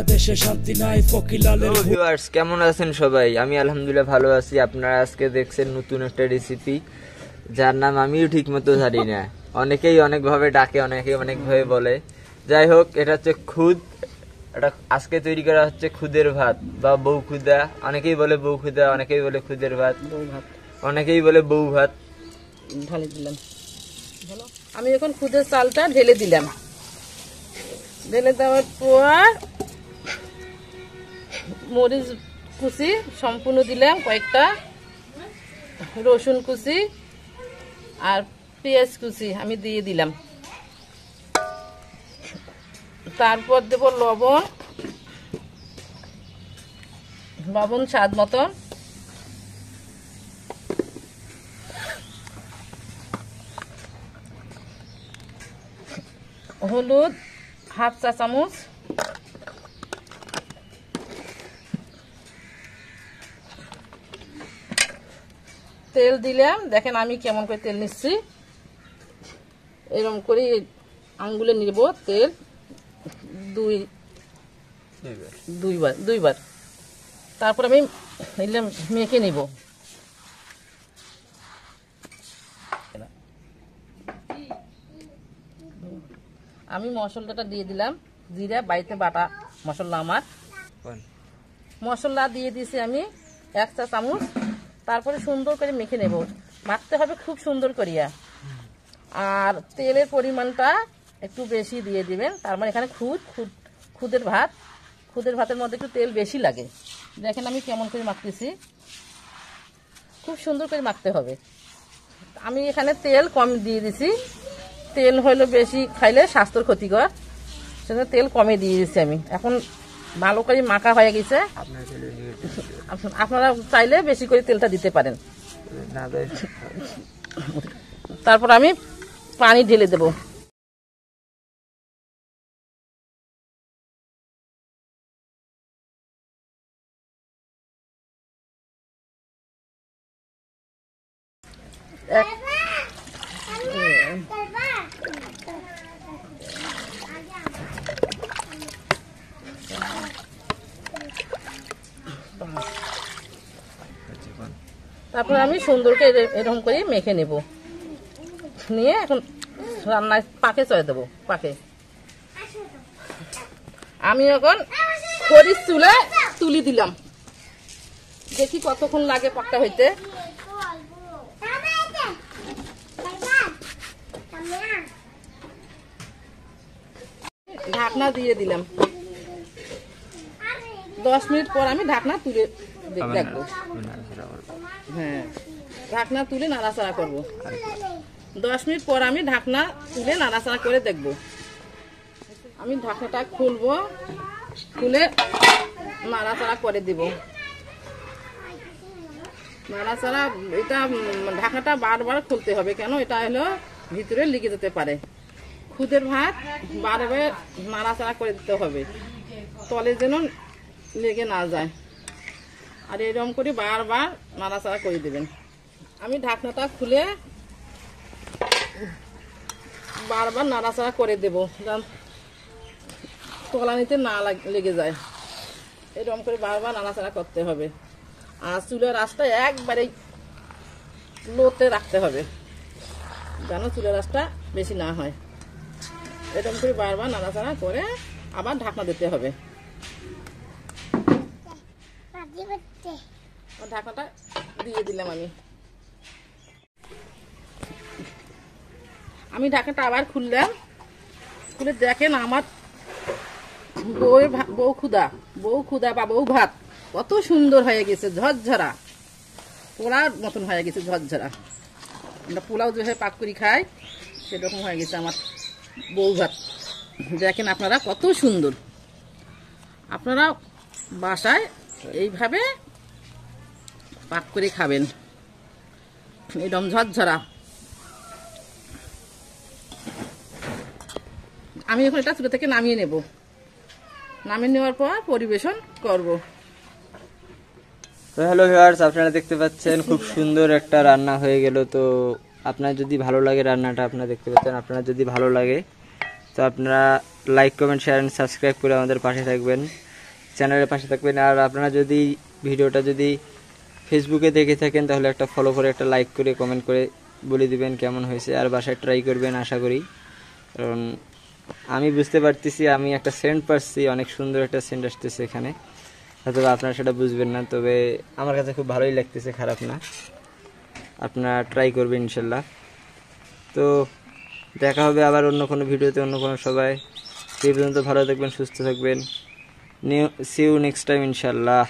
বাংলাদেশে শান্তি নাই ফকিলালের ভিউয়ার্স কেমন আছেন সবাই? আমি আলহামদুলিল্লাহ ভালো আছি। আপনারা আজকে দেখছেন নতুন একটা রেসিপি, যার নাম আমিও ঠিক মতো জানি না। অনেকেই অনেকভাবে ডাকে, অনেকেই অনেকভাবে বলে। যাই হোক, এটা হচ্ছে খুদ। এটা আজকে তৈরি করা হচ্ছে খুদের ভাত বা বউ খুদা। অনেকেই বলে বউ খুদা, অনেকেই বলে খুদের ভাত, অনেকেই বলে বউ ভাত। ঢালে দিলাম। আমি এখন খুদের চালটা ঢেলে দিলাম। ঢেলে দেওয়ার পর মরিচ কুচি সম্পূর্ণ দিলাম, কয়েকটা রসুন কুচি আর পেঁয়াজ কুচি আমি দিয়ে দিলাম। তারপর দেব লবণ, লবণ স্বাদ মতন, হলুদ হাফ চা চামচ, তেল দিলাম। দেখেন আমি কেমন করে তেল নিচ্ছি, এরকম করে আঙ্গুলে নিব তেল দুইবার। তারপর আমি মেখে নিব। আমি মশলাটা দিয়ে দিলাম, জিরা বাড়িতে বাটা মশলা, আমার মশলা দিয়ে দিয়েছি আমি 1 চা চামচ। তারপরে সুন্দর করে মেখে নেব, মাখতে হবে খুব সুন্দর করিয়া। আর তেলের পরিমাণটা একটু বেশি দিয়ে দিবেন। তার মানে এখানে খুদের ভাত, খুদের ভাতের মধ্যে একটু তেল বেশি লাগে। দেখেন আমি কেমন করে মাখতেছি, খুব সুন্দর করে মাখতে হবে। আমি এখানে তেল কম দিয়ে দিছি, তেল হইলো বেশি খাইলে স্বাস্থ্যর ক্ষতিকর, সেজন্য তেল কমে দিয়ে দিচ্ছি আমি। এখন ভালো করে মাখা হয়ে গেছে। আপনারা চাইলে বেশি করে তেলটা দিতে পারেন। তারপর আমি পানি ঢেলে দেব। তারপর আমি সুন্দর করে এরকম করে মেখে নেব, নিয়ে এখন রান্নায় পাকে চলে দেবো। পাকে আমি এখন খড়ির চুলায় তুলি দিলাম, দেখি কতক্ষণ লাগে পাকটা হইতে। ঢাকনা দিয়ে দিলাম। 10 মিনিট পর আমি ঢাকনা তুলে দেখবো। হ্যাঁ, ঢাকনা তুলে নাড়াচাড়া করবো। 10 মিনিট পর আমি ঢাকনা তুলে নাড়াচাড়া করে দেখব। আমি ঢাকনাটা খুলবো, খুলে নাড়াচাড়া করে দিব। নাড়াচাড়া, এটা ঢাকনাটা বারবার খুলতে হবে, কেন এটা হলো ভিতরে লেগে যেতে পারে। খুদের ভাত বারবার নাড়াচাড়া করে দিতে হবে, তলে যেন লেগে না যায়। আর এরকম করে বারবার নাড়াচাড়া করে দেবেন। আমি ঢাকনাটা খুলে বারবার নাড়াচাড়া করে দেব, কারণ তলানিতে না লেগে যায়। এরকম করে বারবার নাড়াচাড়া করতে হবে। আর চুলার আঁচটা একবারে লোতে রাখতে হবে, যেন চুলার আঁচটা বেশি না হয়। এরকম করে বারবার নাড়াচাড়া করে আবার ঢাকনা দিতে হবে। ঢাকনাটা দিয়ে দিলাম আমি ঢাকনাটা আবার খুললাম। খুলে দেখেন আমার বউ খুদা বা বউ ভাত কত সুন্দর হয়ে গেছে, ঝরঝরা পোলার মতন হয়ে গেছে, ঝরঝরা। আমরা পোলাও যেভাবে পাক করে খাই সেরকম হয়ে গেছে আমার বউ ভাত। দেখেন আপনারা কত সুন্দর। আপনারা বাসায় এইভাবে পাক করে খাবেন, একদম ঝরঝরা। আমি এখন এটা চুলা থেকে নামিয়ে নেব, নামিয়ে নেওয়ার পর পরিবেশন করব। তো হ্যালো ভিউয়ার্স, আপনারা দেখতে পাচ্ছেন খুব সুন্দর একটা রান্না হয়ে গেল। তো আপনার যদি ভালো লাগে রান্নাটা, আপনারা দেখতে পাচ্ছেন, আপনার যদি ভালো লাগে তো আপনারা like comment share and subscribe করে আমাদের পাশে থাকবেন। চ্যানেলের পাশে থাকবেন। আর আপনারা যদি ভিডিওটা যদি ফেসবুকে দেখে থাকেন তাহলে একটা ফলো করে, একটা লাইক করে, কমেন্ট করে বলে দিবেন কেমন হয়েছে। আর বাসায় ট্রাই করবেন আশা করি, কারণ আমি বুঝতে পারতেছি, আমি একটা সেন্ট পাচ্ছি, অনেক সুন্দর একটা সেন্ট আসতেছে এখানে, হয়তো আপনারা সেটা বুঝবেন না, তবে আমার কাছে খুব ভালোই লাগতেছে, খারাপ না। আপনারা ট্রাই করবেন ইনশাল্লাহ। তো দেখা হবে আবার অন্য কোনো ভিডিওতে, অন্য কোনো সবাই। সেই পর্যন্ত ভালো থাকবেন, সুস্থ থাকবেন। সি ইউ নেক্সট টাইম ইনশাল্লাহ।